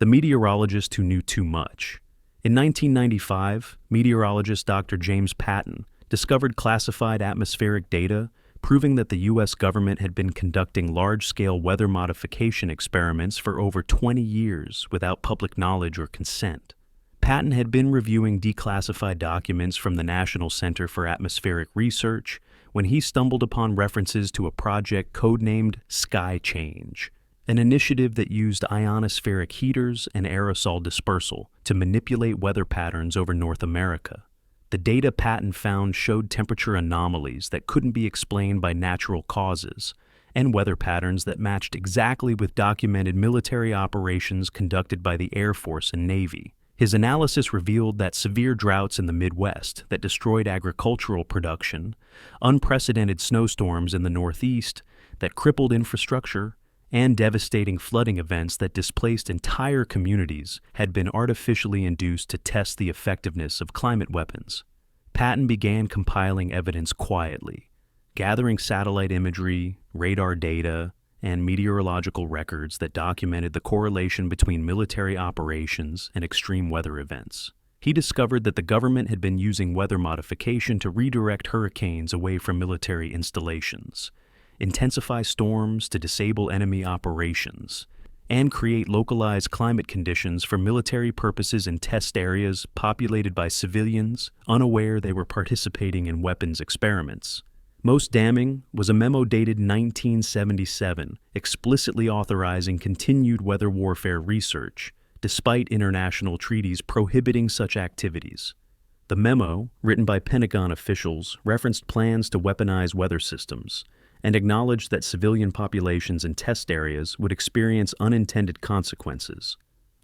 the meteorologist who knew too much. In 1995, meteorologist Dr. James Patton discovered classified atmospheric data proving that the U.S. government had been conducting large-scale weather modification experiments for over 20 years without public knowledge or consent. Patton had been reviewing declassified documents from the National Center for Atmospheric Research when he stumbled upon references to a project codenamed Sky Change, an initiative that used ionospheric heaters and aerosol dispersal to manipulate weather patterns over North America. The data Patton found showed temperature anomalies that couldn't be explained by natural causes, and weather patterns that matched exactly with documented military operations conducted by the Air Force and Navy. His analysis revealed that severe droughts in the Midwest that destroyed agricultural production, unprecedented snowstorms in the Northeast that crippled infrastructure, and devastating flooding events that displaced entire communities had been artificially induced to test the effectiveness of climate weapons. Patton began compiling evidence quietly, gathering satellite imagery, radar data, and meteorological records that documented the correlation between military operations and extreme weather events. He discovered that the government had been using weather modification to redirect hurricanes away from military installations, intensify storms to disable enemy operations, and create localized climate conditions for military purposes in test areas populated by civilians unaware they were participating in weapons experiments. Most damning was a memo dated 1977 explicitly authorizing continued weather warfare research, despite international treaties prohibiting such activities. The memo, written by Pentagon officials, referenced plans to weaponize weather systems, and acknowledged that civilian populations in test areas would experience unintended consequences.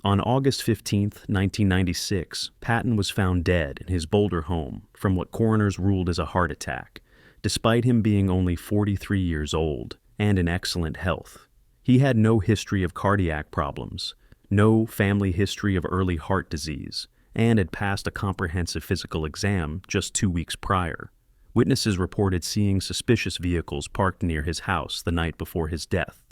On August 15, 1996, Patton was found dead in his Boulder home from what coroners ruled as a heart attack, despite him being only 43 years old and in excellent health. He had no history of cardiac problems, no family history of early heart disease, and had passed a comprehensive physical exam just 2 weeks prior. Witnesses reported seeing suspicious vehicles parked near his house the night before his death,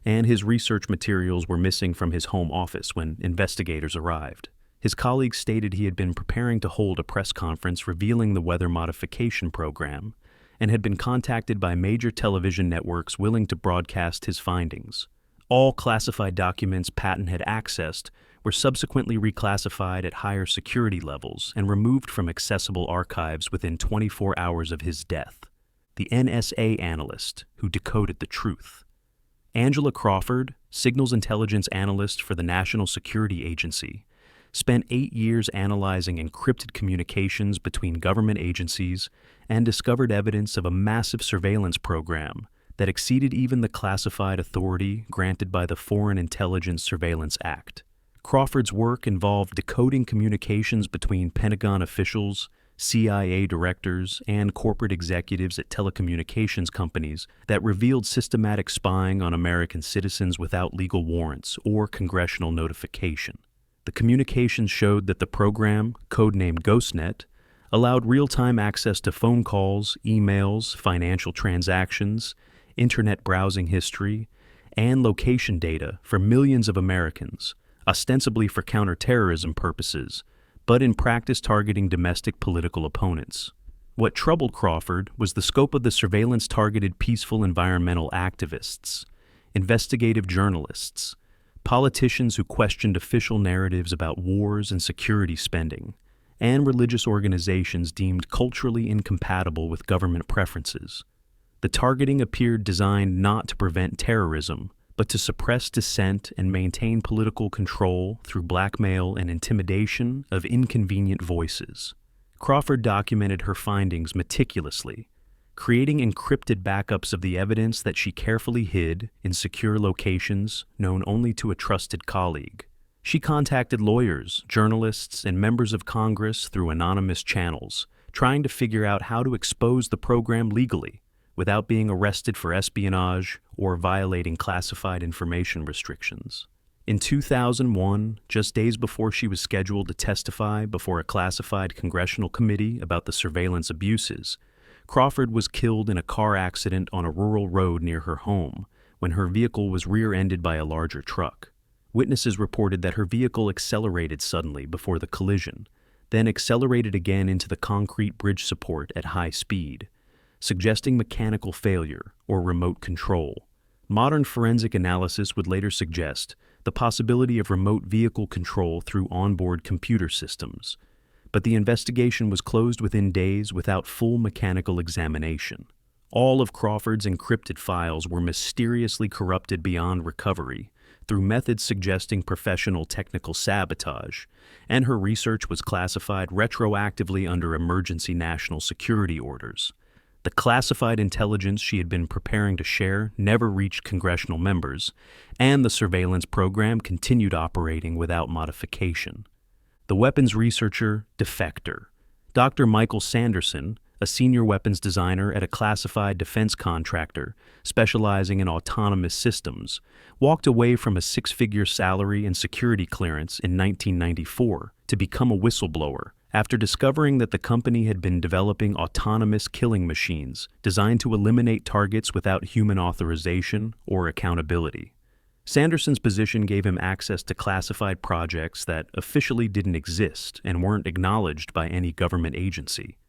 and his research materials were missing from his home office when investigators arrived. His colleagues stated he had been preparing to hold a press conference revealing the weather modification program, and had been contacted by major television networks willing to broadcast his findings. All classified documents Patton had accessed were subsequently reclassified at higher security levels and removed from accessible archives within 24 hours of his death. The NSA analyst who decoded the truth. Angela Crawford, signals intelligence analyst for the National Security Agency, spent 8 years analyzing encrypted communications between government agencies and discovered evidence of a massive surveillance program that exceeded even the classified authority granted by the Foreign Intelligence Surveillance Act. Crawford's work involved decoding communications between Pentagon officials, CIA directors, and corporate executives at telecommunications companies that revealed systematic spying on American citizens without legal warrants or congressional notification. The communications showed that the program, codenamed GhostNet, allowed real-time access to phone calls, emails, financial transactions, internet browsing history, and location data for millions of Americans, ostensibly for counterterrorism purposes, but in practice targeting domestic political opponents. What troubled Crawford was the scope of the surveillance targeted peaceful environmental activists, investigative journalists, politicians who questioned official narratives about wars and security spending, and religious organizations deemed culturally incompatible with government preferences. The targeting appeared designed not to prevent terrorism, but to suppress dissent and maintain political control through blackmail and intimidation of inconvenient voices. Crawford documented her findings meticulously, creating encrypted backups of the evidence that she carefully hid in secure locations known only to a trusted colleague. She contacted lawyers, journalists, and members of Congress through anonymous channels, trying to figure out how to expose the program legally, without being arrested for espionage or violating classified information restrictions. In 2001, just days before she was scheduled to testify before a classified congressional committee about the surveillance abuses, Crawford was killed in a car accident on a rural road near her home when her vehicle was rear-ended by a larger truck. Witnesses reported that her vehicle accelerated suddenly before the collision, then accelerated again into the concrete bridge support at high speed, suggesting mechanical failure or remote control. Modern forensic analysis would later suggest the possibility of remote vehicle control through onboard computer systems, but the investigation was closed within days without full mechanical examination. All of Crawford's encrypted files were mysteriously corrupted beyond recovery through methods suggesting professional technical sabotage, and her research was classified retroactively under emergency national security orders. The classified intelligence she had been preparing to share never reached congressional members, and the surveillance program continued operating without modification. The weapons researcher, defector, Dr. Michael Sanderson, a senior weapons designer at a classified defense contractor specializing in autonomous systems, walked away from a six-figure salary and security clearance in 1994 to become a whistleblower after discovering that the company had been developing autonomous killing machines designed to eliminate targets without human authorization or accountability. Sanderson's position gave him access to classified projects that officially didn't exist and weren't acknowledged by any government agency.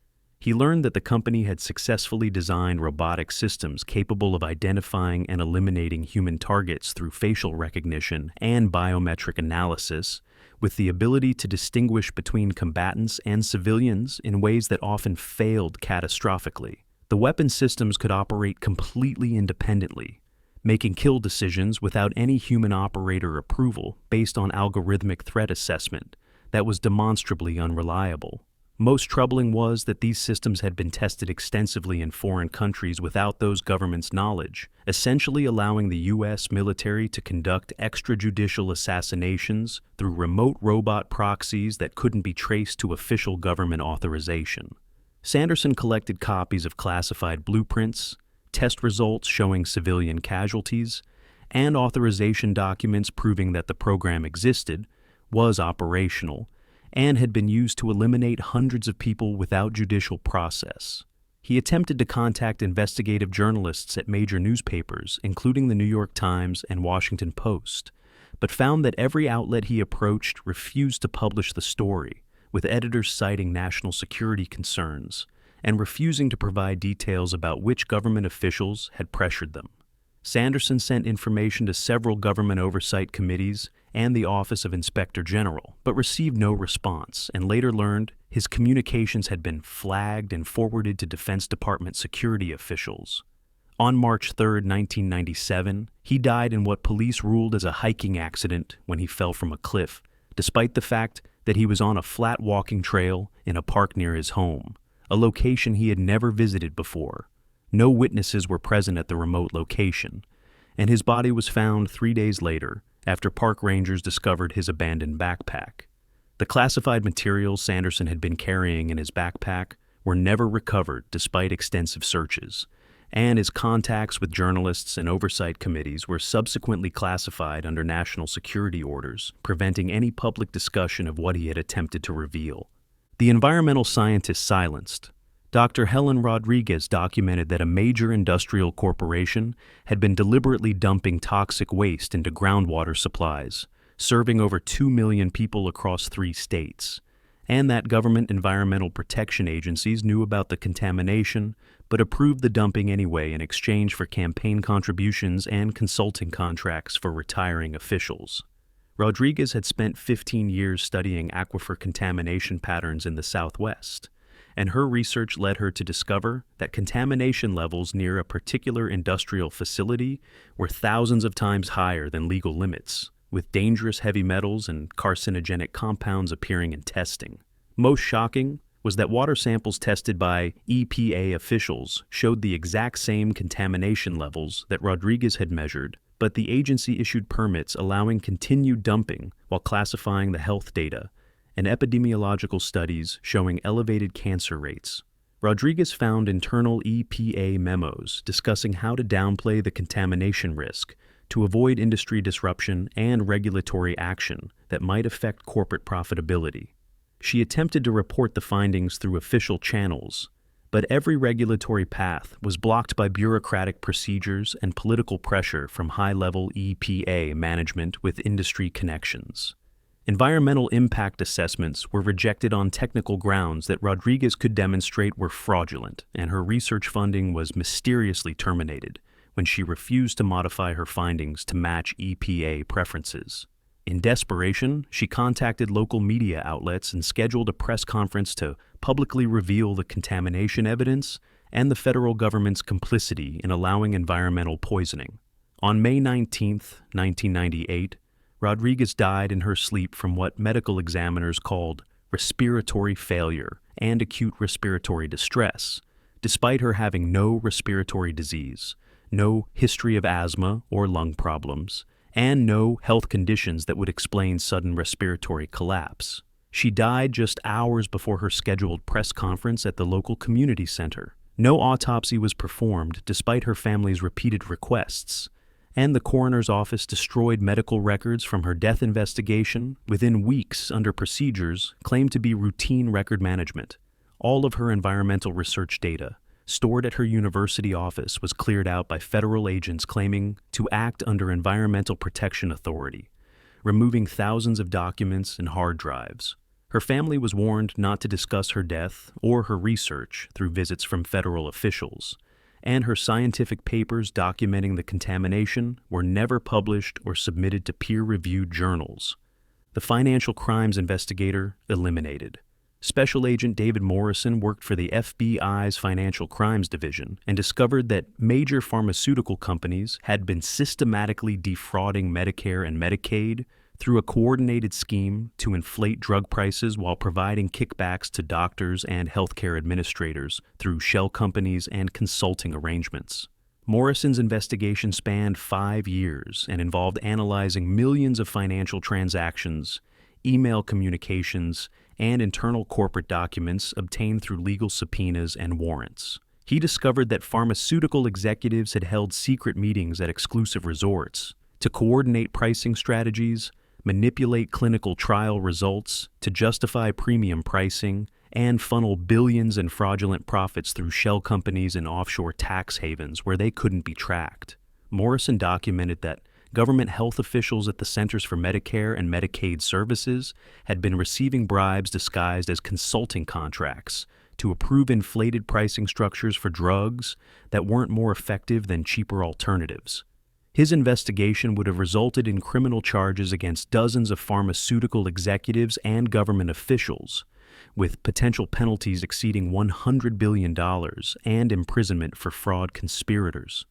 He learned that the company had successfully designed robotic systems capable of identifying and eliminating human targets through facial recognition and biometric analysis, with the ability to distinguish between combatants and civilians in ways that often failed catastrophically. The weapon systems could operate completely independently, making kill decisions without any human operator approval based on algorithmic threat assessment that was demonstrably unreliable. Most troubling was that these systems had been tested extensively in foreign countries without those governments' knowledge, essentially allowing the U.S. military to conduct extrajudicial assassinations through remote robot proxies that couldn't be traced to official government authorization. Sanderson collected copies of classified blueprints, test results showing civilian casualties, and authorization documents proving that the program existed, was operational, and had been used to eliminate hundreds of people without judicial process. He attempted to contact investigative journalists at major newspapers, including the New York Times and Washington Post, but found that every outlet he approached refused to publish the story, with editors citing national security concerns and refusing to provide details about which government officials had pressured them. Sanderson sent information to several government oversight committees and the Office of Inspector General, but received no response, and later learned his communications had been flagged and forwarded to Defense Department security officials. On March 3, 1997, he died in what police ruled as a hiking accident when he fell from a cliff, despite the fact that he was on a flat walking trail in a park near his home, a location he had never visited before. No witnesses were present at the remote location, and his body was found 3 days later after park rangers discovered his abandoned backpack. The classified materials Sanderson had been carrying in his backpack were never recovered despite extensive searches, and his contacts with journalists and oversight committees were subsequently classified under national security orders, preventing any public discussion of what he had attempted to reveal. The environmental scientists silenced. Dr. Helen Rodriguez documented that a major industrial corporation had been deliberately dumping toxic waste into groundwater supplies, serving over 2 million people across 3 states, and that government environmental protection agencies knew about the contamination but approved the dumping anyway in exchange for campaign contributions and consulting contracts for retiring officials. Rodriguez had spent 15 years studying aquifer contamination patterns in the Southwest, and her research led her to discover that contamination levels near a particular industrial facility were thousands of times higher than legal limits, with dangerous heavy metals and carcinogenic compounds appearing in testing. Most shocking was that water samples tested by EPA officials showed the exact same contamination levels that Rodriguez had measured, but the agency issued permits allowing continued dumping while classifying the health data and epidemiological studies showing elevated cancer rates. Rodriguez found internal EPA memos discussing how to downplay the contamination risk to avoid industry disruption and regulatory action that might affect corporate profitability. She attempted to report the findings through official channels, But every regulatory path was blocked by bureaucratic procedures and political pressure from high-level EPA management with industry connections. Environmental impact assessments were rejected on technical grounds that Rodriguez could demonstrate were fraudulent, and her research funding was mysteriously terminated when she refused to modify her findings to match EPA preferences. In desperation, she contacted local media outlets and scheduled a press conference to publicly reveal the contamination evidence and the federal government's complicity in allowing environmental poisoning. On May 19, 1998, Rodriguez died in her sleep from what medical examiners called respiratory failure and acute respiratory distress, despite her having no respiratory disease, no history of asthma or lung problems, and no health conditions that would explain sudden respiratory collapse. She died just hours before her scheduled press conference at the local community center. No autopsy was performed despite her family's repeated requests, and the coroner's office destroyed medical records from her death investigation within weeks under procedures claimed to be routine record management. All of her environmental research data, stored at her university office, was cleared out by federal agents claiming to act under Environmental Protection Authority, removing thousands of documents and hard drives. Her family was warned not to discuss her death or her research through visits from federal officials, and her scientific papers documenting the contamination were never published or submitted to peer-reviewed journals. The financial crimes investigator eliminated. Special Agent David Morrison worked for the FBI's Financial Crimes Division and discovered that major pharmaceutical companies had been systematically defrauding Medicare and Medicaid through a coordinated scheme to inflate drug prices while providing kickbacks to doctors and healthcare administrators through shell companies and consulting arrangements. Morrison's investigation spanned 5 years and involved analyzing millions of financial transactions, email communications, and internal corporate documents obtained through legal subpoenas and warrants. He discovered that pharmaceutical executives had held secret meetings at exclusive resorts to coordinate pricing strategies, manipulate clinical trial results to justify premium pricing, and funnel billions in fraudulent profits through shell companies and offshore tax havens where they couldn't be tracked. Morrison documented that government health officials at the Centers for Medicare and Medicaid Services had been receiving bribes disguised as consulting contracts to approve inflated pricing structures for drugs that weren't more effective than cheaper alternatives. His investigation would have resulted in criminal charges against dozens of pharmaceutical executives and government officials, with potential penalties exceeding $100 billion and imprisonment for fraud conspirators.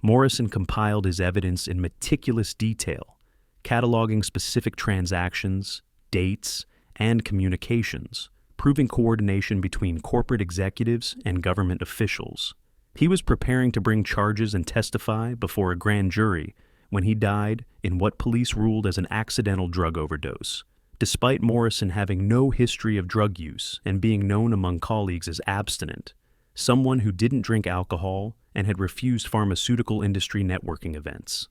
Morrison compiled his evidence in meticulous detail, cataloging specific transactions, dates, and communications, proving coordination between corporate executives and government officials. He was preparing to bring charges and testify before a grand jury when he died in what police ruled as an accidental drug overdose, despite Morrison having no history of drug use and being known among colleagues as abstinent, someone who didn't drink alcohol and had refused pharmaceutical industry networking events.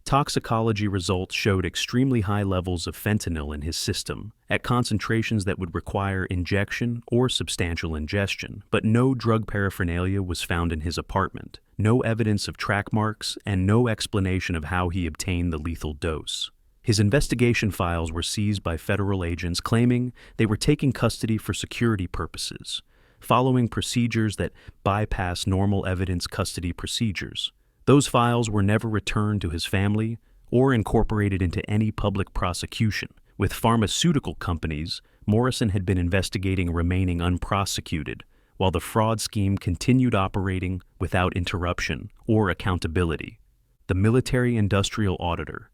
Toxicology results showed extremely high levels of fentanyl in his system, at concentrations that would require injection or substantial ingestion, but no drug paraphernalia was found in his apartment, no evidence of track marks, and no explanation of how he obtained the lethal dose. His investigation files were seized by federal agents claiming they were taking custody for security purposes, following procedures that bypass normal evidence custody procedures. Those files were never returned to his family or incorporated into any public prosecution. With pharmaceutical companies, Morrison had been investigating remaining unprosecuted, while the fraud scheme continued operating without interruption or accountability. The military-industrial auditor.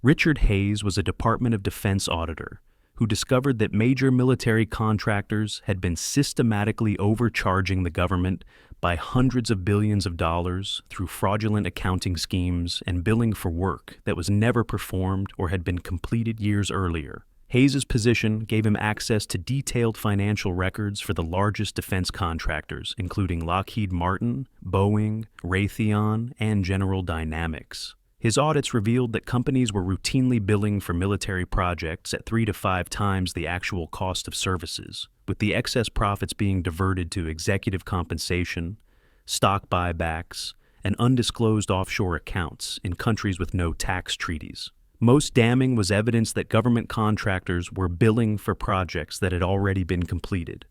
Richard Hayes was a Department of Defense auditor who discovered that major military contractors had been systematically overcharging the government by hundreds of billions of dollars through fraudulent accounting schemes and billing for work that was never performed or had been completed years earlier. Hayes's position gave him access to detailed financial records for the largest defense contractors, including Lockheed Martin, Boeing, Raytheon, and General Dynamics. His audits revealed that companies were routinely billing for military projects at 3 to 5 times the actual cost of services, with the excess profits being diverted to executive compensation, stock buybacks, and undisclosed offshore accounts in countries with no tax treaties. Most damning was evidence that government contractors were billing for projects that had already been completed,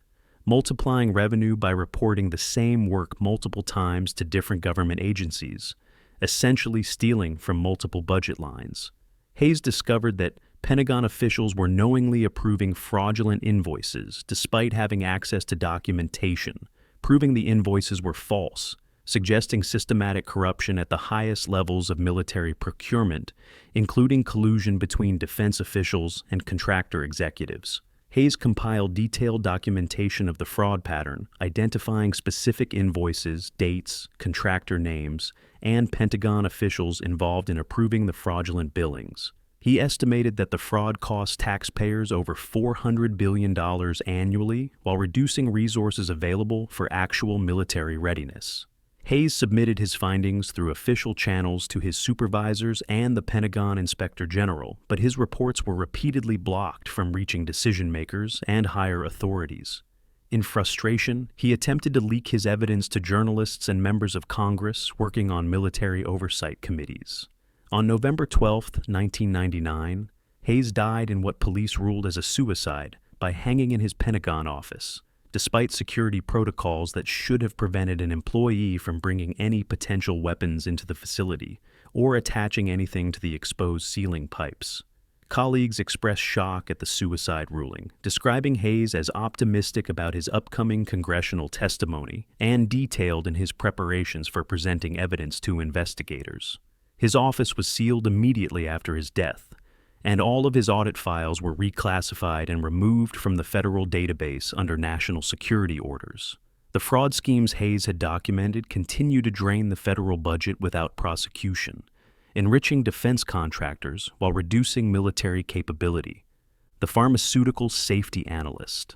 multiplying revenue by reporting the same work multiple times to different government agencies, essentially stealing from multiple budget lines. Hayes discovered that Pentagon officials were knowingly approving fraudulent invoices despite having access to documentation, proving the invoices were false, suggesting systematic corruption at the highest levels of military procurement, including collusion between defense officials and contractor executives. Hayes compiled detailed documentation of the fraud pattern, identifying specific invoices, dates, contractor names, and Pentagon officials involved in approving the fraudulent billings. He estimated that the fraud cost taxpayers over $400 billion annually while reducing resources available for actual military readiness. Hayes submitted his findings through official channels to his supervisors and the Pentagon Inspector General, but his reports were repeatedly blocked from reaching decision-makers and higher authorities. In frustration, he attempted to leak his evidence to journalists and members of Congress working on military oversight committees. On November 12, 1999, Hayes died in what police ruled as a suicide by hanging in his Pentagon office, despite security protocols that should have prevented an employee from bringing any potential weapons into the facility or attaching anything to the exposed ceiling pipes. Colleagues expressed shock at the suicide ruling, describing Hayes as optimistic about his upcoming congressional testimony and detailed in his preparations for presenting evidence to investigators. His office was sealed immediately after his death, and all of his audit files were reclassified and removed from the federal database under national security orders. The fraud schemes Hayes had documented continued to drain the federal budget without prosecution, enriching defense contractors while reducing military capability. The pharmaceutical safety analyst,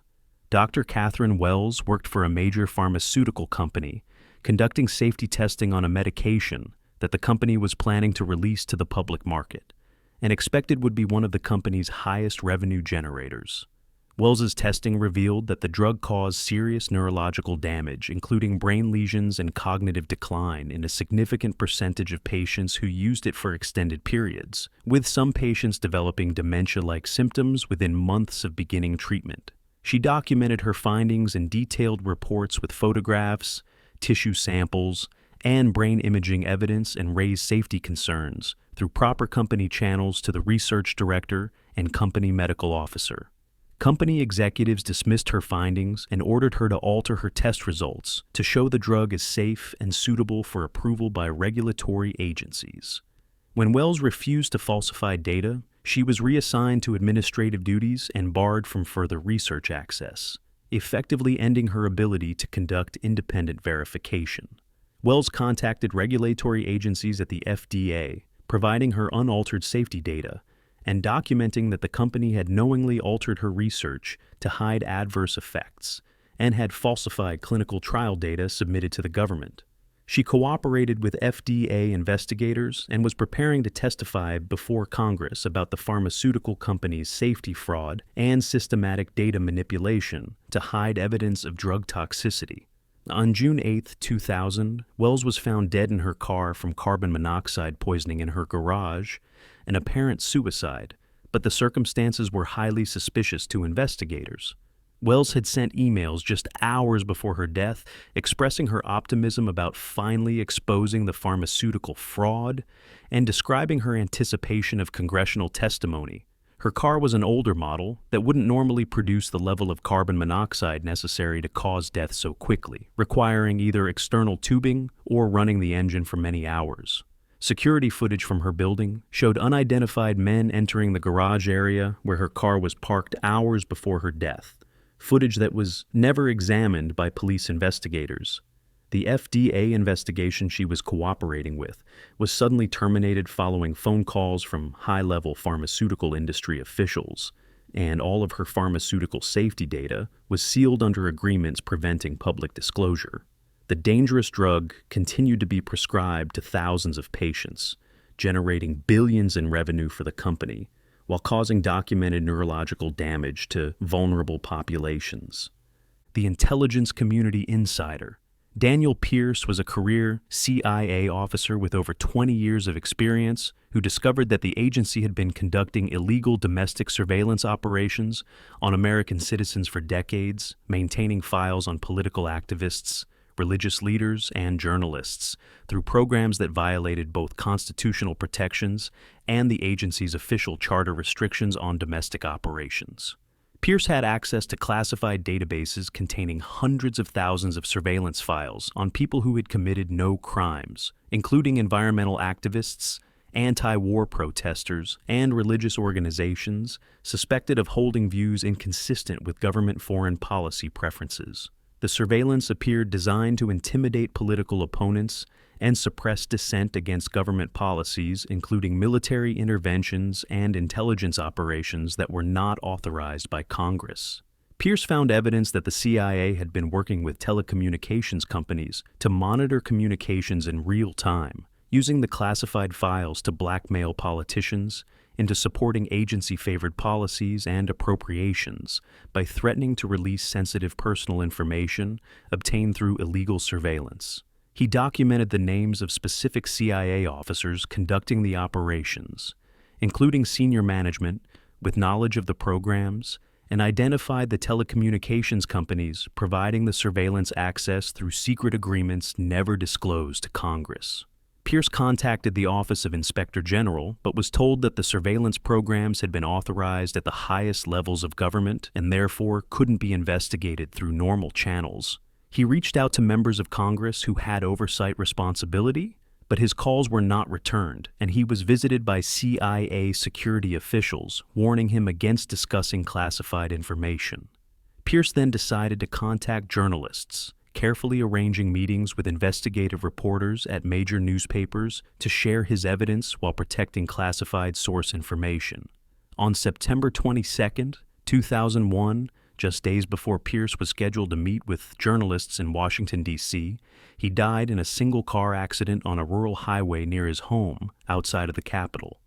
Dr. Catherine Wells, worked for a major pharmaceutical company, conducting safety testing on a medication that the company was planning to release to the public market, and expected would be one of the company's highest revenue generators. Wells's testing revealed that the drug caused serious neurological damage, including brain lesions and cognitive decline, in a significant percentage of patients who used it for extended periods, with some patients developing dementia-like symptoms within months of beginning treatment. She documented her findings in detailed reports with photographs, tissue samples, and brain imaging evidence, and raised safety concerns through proper company channels to the research director and company medical officer. Company executives dismissed her findings and ordered her to alter her test results to show the drug is safe and suitable for approval by regulatory agencies. When Wells refused to falsify data, she was reassigned to administrative duties and barred from further research access, effectively ending her ability to conduct independent verification. Wells contacted regulatory agencies at the FDA, providing her unaltered safety data and documenting that the company had knowingly altered her research to hide adverse effects and had falsified clinical trial data submitted to the government. She cooperated with FDA investigators and was preparing to testify before Congress about the pharmaceutical company's safety fraud and systematic data manipulation to hide evidence of drug toxicity. On June 8, 2000, Wells was found dead in her car from carbon monoxide poisoning in her garage, an apparent suicide, but the circumstances were highly suspicious to investigators. Wells had sent emails just hours before her death expressing her optimism about finally exposing the pharmaceutical fraud and describing her anticipation of congressional testimony. Her car was an older model that wouldn't normally produce the level of carbon monoxide necessary to cause death so quickly, requiring either external tubing or running the engine for many hours. Security footage from her building showed unidentified men entering the garage area where her car was parked hours before her death, footage that was never examined by police investigators. The FDA investigation she was cooperating with was suddenly terminated following phone calls from high-level pharmaceutical industry officials, and all of her pharmaceutical safety data was sealed under agreements preventing public disclosure. The dangerous drug continued to be prescribed to thousands of patients, generating billions in revenue for the company, while causing documented neurological damage to vulnerable populations. The intelligence community insider. Daniel Pierce was a career CIA officer with over 20 years of experience who discovered that the agency had been conducting illegal domestic surveillance operations on American citizens for decades, maintaining files on political activists, religious leaders, and journalists through programs that violated both constitutional protections and the agency's official charter restrictions on domestic operations. Pierce had access to classified databases containing hundreds of thousands of surveillance files on people who had committed no crimes, including environmental activists, anti-war protesters, and religious organizations suspected of holding views inconsistent with government foreign policy preferences. The surveillance appeared designed to intimidate political opponents and suppress dissent against government policies, including military interventions and intelligence operations that were not authorized by Congress. Pierce found evidence that the CIA had been working with telecommunications companies to monitor communications in real time, using the classified files to blackmail politicians into supporting agency-favored policies and appropriations by threatening to release sensitive personal information obtained through illegal surveillance. He documented the names of specific CIA officers conducting the operations, including senior management with knowledge of the programs, and identified the telecommunications companies providing the surveillance access through secret agreements never disclosed to Congress. Pierce contacted the Office of Inspector General, but was told that the surveillance programs had been authorized at the highest levels of government and therefore couldn't be investigated through normal channels. He reached out to members of Congress who had oversight responsibility, but his calls were not returned, and he was visited by CIA security officials, warning him against discussing classified information. Pierce then decided to contact journalists, carefully arranging meetings with investigative reporters at major newspapers to share his evidence while protecting classified source information. On September 22, 2001, just days before Pierce was scheduled to meet with journalists in Washington, D.C., he died in a single-car accident on a rural highway near his home outside of the Capitol.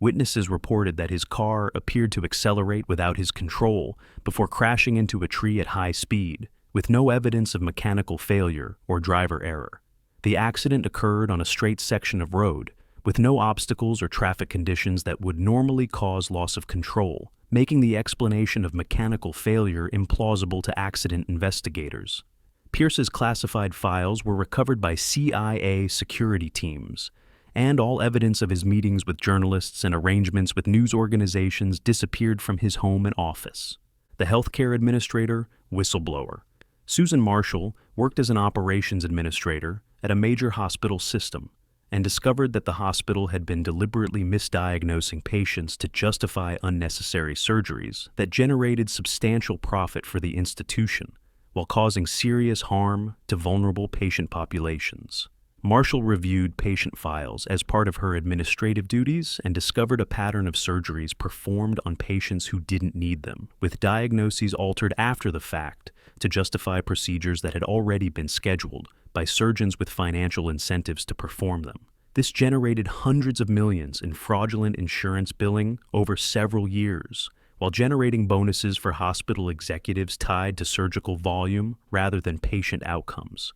Witnesses reported that his car appeared to accelerate without his control before crashing into a tree at high speed, with no evidence of mechanical failure or driver error. The accident occurred on a straight section of road, with no obstacles or traffic conditions that would normally cause loss of control, making the explanation of mechanical failure implausible to accident investigators. Pierce's classified files were recovered by CIA security teams, and all evidence of his meetings with journalists and arrangements with news organizations disappeared from his home and office. The healthcare administrator, Whistleblower. Susan Marshall worked as an operations administrator at a major hospital system and discovered that the hospital had been deliberately misdiagnosing patients to justify unnecessary surgeries that generated substantial profit for the institution while causing serious harm to vulnerable patient populations. Marshall reviewed patient files as part of her administrative duties and discovered a pattern of surgeries performed on patients who didn't need them, with diagnoses altered after the fact to justify procedures that had already been scheduled by surgeons with financial incentives to perform them. This generated hundreds of millions in fraudulent insurance billing over several years, while generating bonuses for hospital executives tied to surgical volume rather than patient outcomes.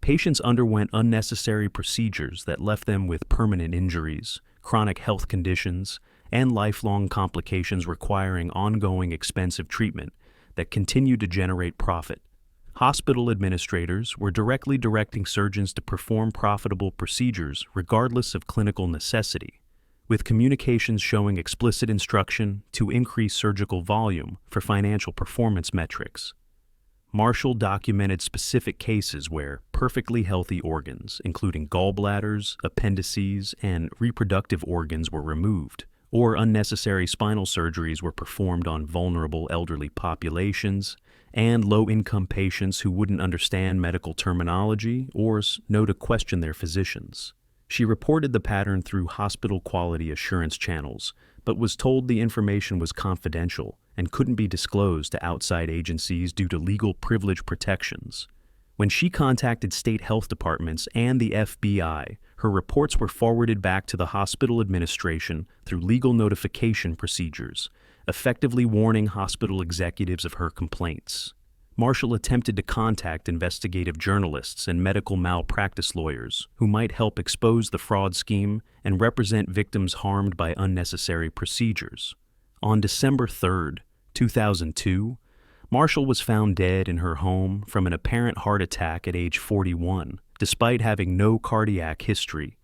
Patients underwent unnecessary procedures that left them with permanent injuries, chronic health conditions, and lifelong complications requiring ongoing expensive treatment that continued to generate profit. Hospital administrators were directly directing surgeons to perform profitable procedures regardless of clinical necessity, with communications showing explicit instruction to increase surgical volume for financial performance metrics. Marshall documented specific cases where perfectly healthy organs, including gallbladders, appendices, and reproductive organs, were removed, or unnecessary spinal surgeries were performed on vulnerable elderly populations and low-income patients who wouldn't understand medical terminology or know to question their physicians. She reported the pattern through hospital quality assurance channels, but was told the information was confidential and couldn't be disclosed to outside agencies due to legal privilege protections. When she contacted state health departments and the FBI, her reports were forwarded back to the hospital administration through legal notification procedures, effectively warning hospital executives of her complaints. Marshall attempted to contact investigative journalists and medical malpractice lawyers who might help expose the fraud scheme and represent victims harmed by unnecessary procedures. On December 3, 2002, Marshall was found dead in her home from an apparent heart attack at age 41, despite having no cardiac history,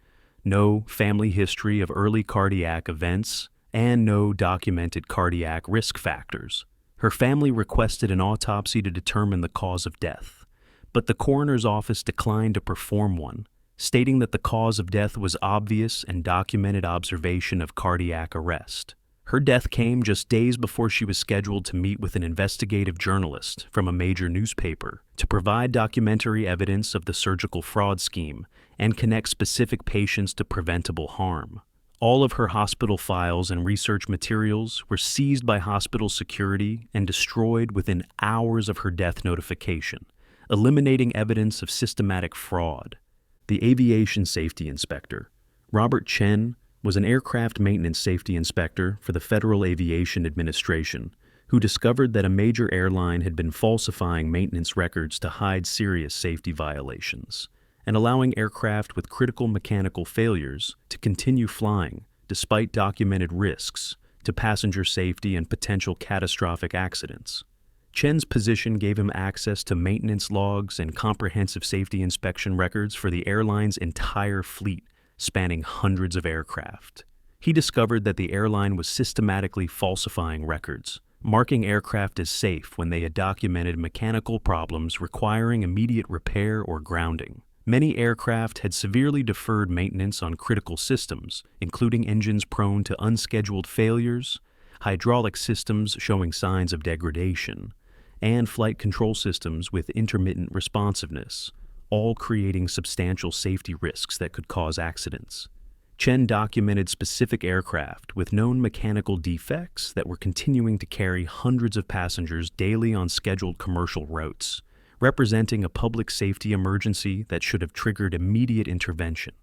no family history of early cardiac events, and no documented cardiac risk factors. Her family requested an autopsy to determine the cause of death, but the coroner's office declined to perform one, stating that the cause of death was obvious and documented observation of cardiac arrest. Her death came just days before she was scheduled to meet with an investigative journalist from a major newspaper to provide documentary evidence of the surgical fraud scheme and connect specific patients to preventable harm. All of her hospital files and research materials were seized by hospital security and destroyed within hours of her death notification, eliminating evidence of systematic fraud. The aviation safety inspector, Robert Chen, was an aircraft maintenance safety inspector for the Federal Aviation Administration, who discovered that a major airline had been falsifying maintenance records to hide serious safety violations and allowing aircraft with critical mechanical failures to continue flying despite documented risks to passenger safety and potential catastrophic accidents. Chen's position gave him access to maintenance logs and comprehensive safety inspection records for the airline's entire fleet, spanning hundreds of aircraft. He discovered that the airline was systematically falsifying records, marking aircraft as safe when they had documented mechanical problems requiring immediate repair or grounding. Many aircraft had severely deferred maintenance on critical systems, including engines prone to unscheduled failures, hydraulic systems showing signs of degradation, and flight control systems with intermittent responsiveness, all creating substantial safety risks that could cause accidents. Chen documented specific aircraft with known mechanical defects that were continuing to carry hundreds of passengers daily on scheduled commercial routes, representing a public safety emergency that should have triggered immediate intervention.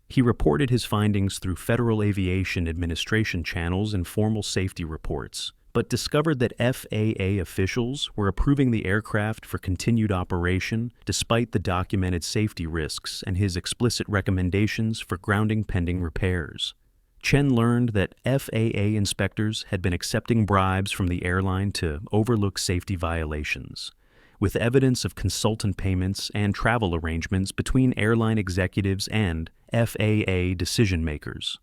He reported his findings through Federal Aviation Administration channels and formal safety reports, but discovered that FAA officials were approving the aircraft for continued operation despite the documented safety risks and his explicit recommendations for grounding pending repairs. Chen learned that FAA inspectors had been accepting bribes from the airline to overlook safety violations, with evidence of consultant payments and travel arrangements between airline executives and FAA decision-makers.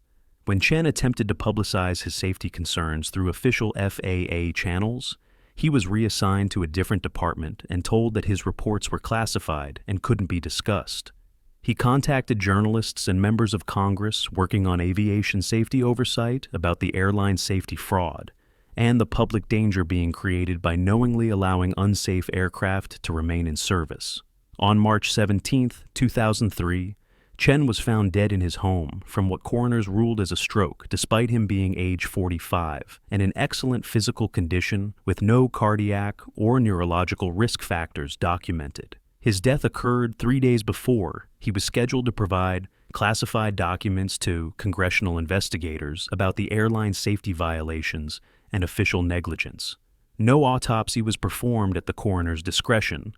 When Chen attempted to publicize his safety concerns through official FAA channels, he was reassigned to a different department and told that his reports were classified and couldn't be discussed. He contacted journalists and members of Congress working on aviation safety oversight about the airline safety fraud and the public danger being created by knowingly allowing unsafe aircraft to remain in service. On March 17, 2003, Chen was found dead in his home from what coroners ruled as a stroke despite him being age 45 and in excellent physical condition with no cardiac or neurological risk factors documented. His death occurred 3 days before he was scheduled to provide classified documents to congressional investigators about the airline safety violations and official negligence. No autopsy was performed at the coroner's discretion,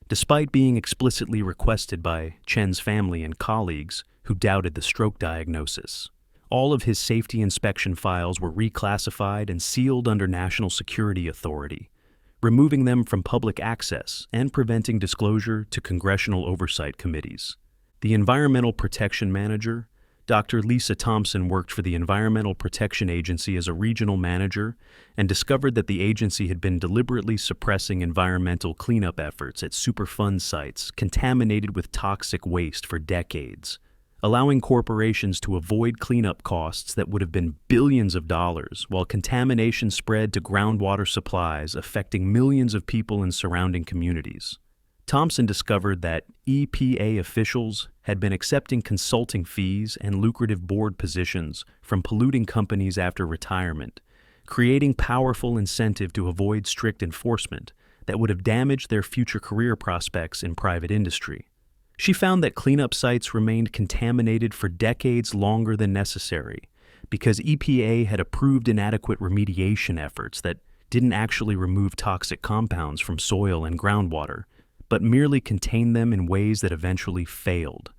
despite being explicitly requested by Chen's family and colleagues who doubted the stroke diagnosis. All of his safety inspection files were reclassified and sealed under national security authority, removing them from public access and preventing disclosure to congressional oversight committees. The Environmental Protection Manager, Dr. Lisa Thompson, worked for the Environmental Protection Agency as a regional manager and discovered that the agency had been deliberately suppressing environmental cleanup efforts at Superfund sites contaminated with toxic waste for decades, allowing corporations to avoid cleanup costs that would have been billions of dollars while contamination spread to groundwater supplies affecting millions of people in surrounding communities. Thompson discovered that EPA officials had been accepting consulting fees and lucrative board positions from polluting companies after retirement, creating powerful incentive to avoid strict enforcement that would have damaged their future career prospects in private industry. She found that cleanup sites remained contaminated for decades longer than necessary because EPA had approved inadequate remediation efforts that didn't actually remove toxic compounds from soil and groundwater, but merely contained them in ways that eventually failed.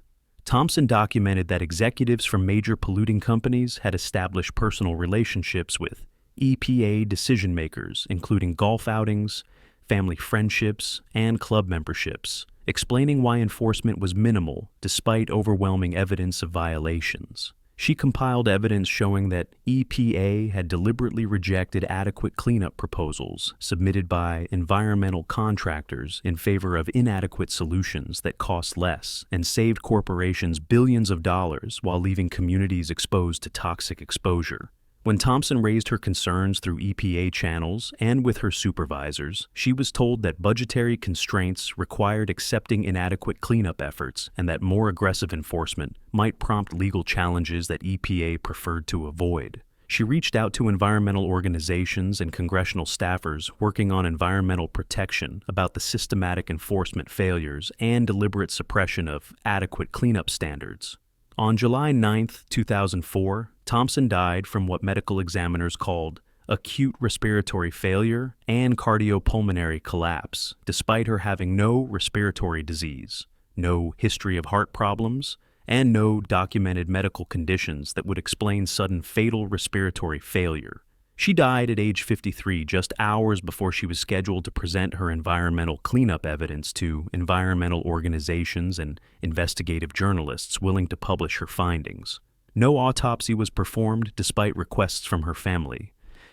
Thompson documented that executives from major polluting companies had established personal relationships with EPA decision-makers, including golf outings, family friendships, and club memberships, explaining why enforcement was minimal despite overwhelming evidence of violations. She compiled evidence showing that EPA had deliberately rejected adequate cleanup proposals submitted by environmental contractors in favor of inadequate solutions that cost less and saved corporations billions of dollars while leaving communities exposed to toxic exposure. When Thompson raised her concerns through EPA channels and with her supervisors, she was told that budgetary constraints required accepting inadequate cleanup efforts and that more aggressive enforcement might prompt legal challenges that EPA preferred to avoid. She reached out to environmental organizations and congressional staffers working on environmental protection about the systematic enforcement failures and deliberate suppression of adequate cleanup standards. On July 9, 2004, Thompson died from what medical examiners called acute respiratory failure and cardiopulmonary collapse, despite her having no respiratory disease, no history of heart problems, and no documented medical conditions that would explain sudden fatal respiratory failure. She died at age 53, just hours before she was scheduled to present her environmental cleanup evidence to environmental organizations and investigative journalists willing to publish her findings. No autopsy was performed despite requests from her family,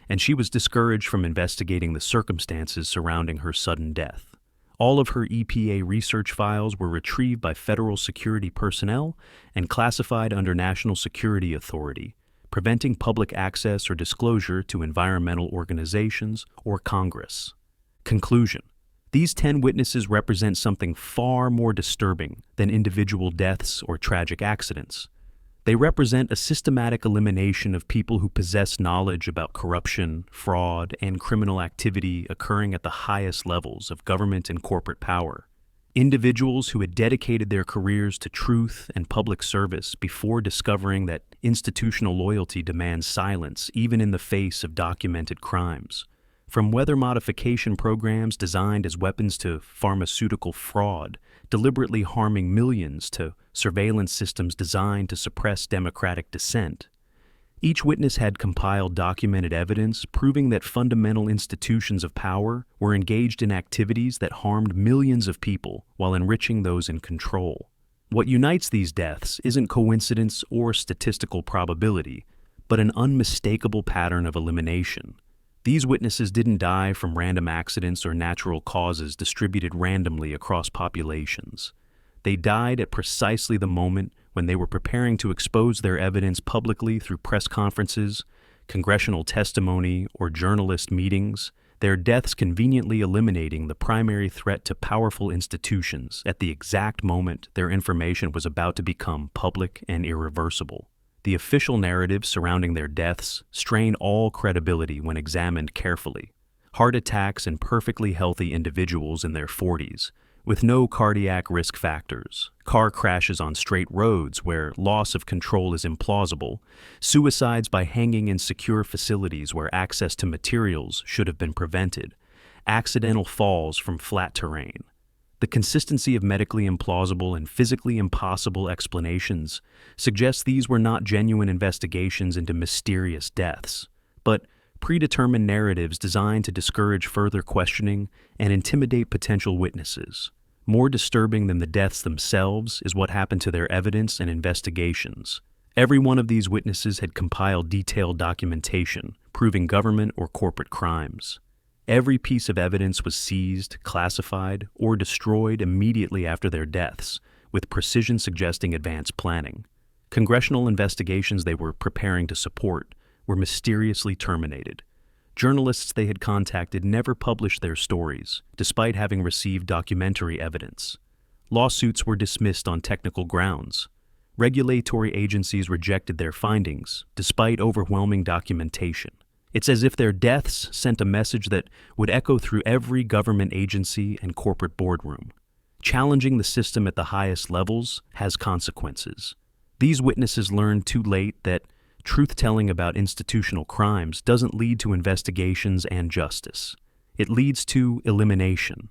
and she was discouraged from investigating the circumstances surrounding her sudden death. All of her EPA research files were retrieved by federal security personnel and classified under National Security Authority, preventing public access or disclosure to environmental organizations or Congress. Conclusion: these 10 witnesses represent something far more disturbing than individual deaths or tragic accidents. They represent a systematic elimination of people who possess knowledge about corruption, fraud, and criminal activity occurring at the highest levels of government and corporate power. Individuals who had dedicated their careers to truth and public service before discovering that institutional loyalty demands silence even in the face of documented crimes. From weather modification programs designed as weapons to pharmaceutical fraud, deliberately harming millions, to surveillance systems designed to suppress democratic dissent. Each witness had compiled documented evidence proving that fundamental institutions of power were engaged in activities that harmed millions of people while enriching those in control. What unites these deaths isn't coincidence or statistical probability, but an unmistakable pattern of elimination. These witnesses didn't die from random accidents or natural causes distributed randomly across populations. They died at precisely the moment when they were preparing to expose their evidence publicly through press conferences, congressional testimony, or journalist meetings, their deaths conveniently eliminating the primary threat to powerful institutions at the exact moment their information was about to become public and irreversible. The official narratives surrounding their deaths strain all credibility when examined carefully. Heart attacks in perfectly healthy individuals in their 40s, with no cardiac risk factors, car crashes on straight roads where loss of control is implausible, suicides by hanging in secure facilities where access to materials should have been prevented, accidental falls from flat terrain. The consistency of medically implausible and physically impossible explanations suggests these were not genuine investigations into mysterious deaths, but predetermined narratives designed to discourage further questioning and intimidate potential witnesses. More disturbing than the deaths themselves is what happened to their evidence and investigations. Every one of these witnesses had compiled detailed documentation proving government or corporate crimes. Every piece of evidence was seized, classified, or destroyed immediately after their deaths, with precision suggesting advanced planning. Congressional investigations they were preparing to support were mysteriously terminated. Journalists they had contacted never published their stories, despite having received documentary evidence. Lawsuits were dismissed on technical grounds. Regulatory agencies rejected their findings, despite overwhelming documentation. It's as if their deaths sent a message that would echo through every government agency and corporate boardroom. Challenging the system at the highest levels has consequences. These witnesses learned too late that truth-telling about institutional crimes doesn't lead to investigations and justice. It leads to elimination.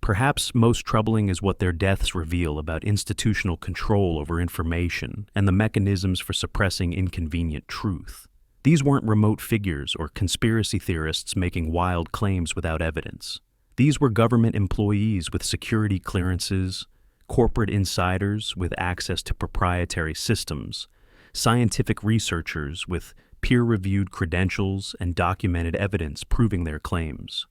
Perhaps most troubling is what their deaths reveal about institutional control over information and the mechanisms for suppressing inconvenient truth. These weren't remote figures or conspiracy theorists making wild claims without evidence. These were government employees with security clearances, corporate insiders with access to proprietary systems, scientific researchers with peer-reviewed credentials and documented evidence proving their claims.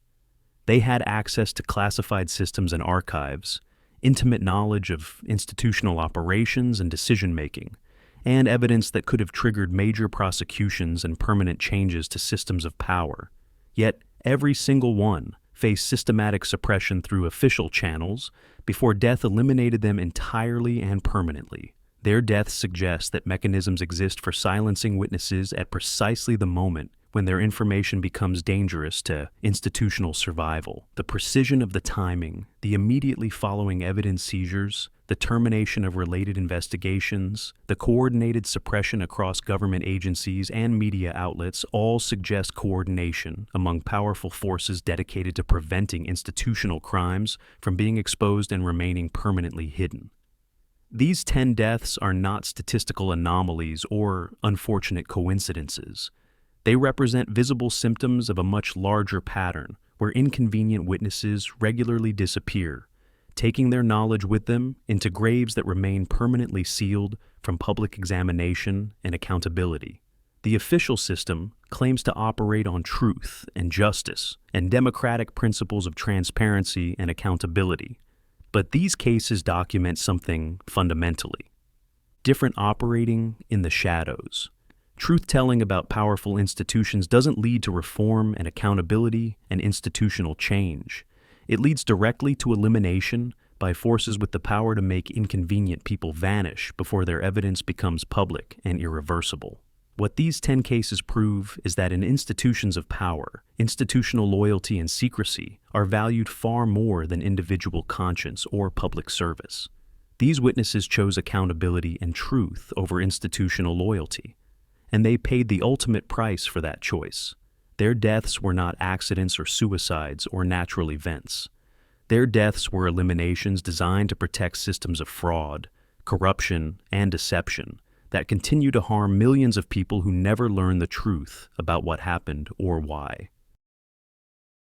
They had access to classified systems and archives, intimate knowledge of institutional operations and decision-making, and evidence that could have triggered major prosecutions and permanent changes to systems of power. Yet, every single one faced systematic suppression through official channels before death eliminated them entirely and permanently. Their deaths suggest that mechanisms exist for silencing witnesses at precisely the moment when their information becomes dangerous to institutional survival. The precision of the timing, the immediately following evidence seizures, the termination of related investigations, the coordinated suppression across government agencies and media outlets all suggest coordination among powerful forces dedicated to preventing institutional crimes from being exposed and remaining permanently hidden. These 10 deaths are not statistical anomalies or unfortunate coincidences. They represent visible symptoms of a much larger pattern where inconvenient witnesses regularly disappear, taking their knowledge with them into graves that remain permanently sealed from public examination and accountability. The official system claims to operate on truth and justice and democratic principles of transparency and accountability. But these cases document something fundamentally different, operating in the shadows. Truth-telling about powerful institutions doesn't lead to reform and accountability and institutional change. It leads directly to elimination by forces with the power to make inconvenient people vanish before their evidence becomes public and irreversible. What these 10 cases prove is that in institutions of power, institutional loyalty and secrecy are valued far more than individual conscience or public service. These witnesses chose accountability and truth over institutional loyalty, and they paid the ultimate price for that choice. Their deaths were not accidents or suicides or natural events. Their deaths were eliminations designed to protect systems of fraud, corruption, and deception that continue to harm millions of people who never learn the truth about what happened or why.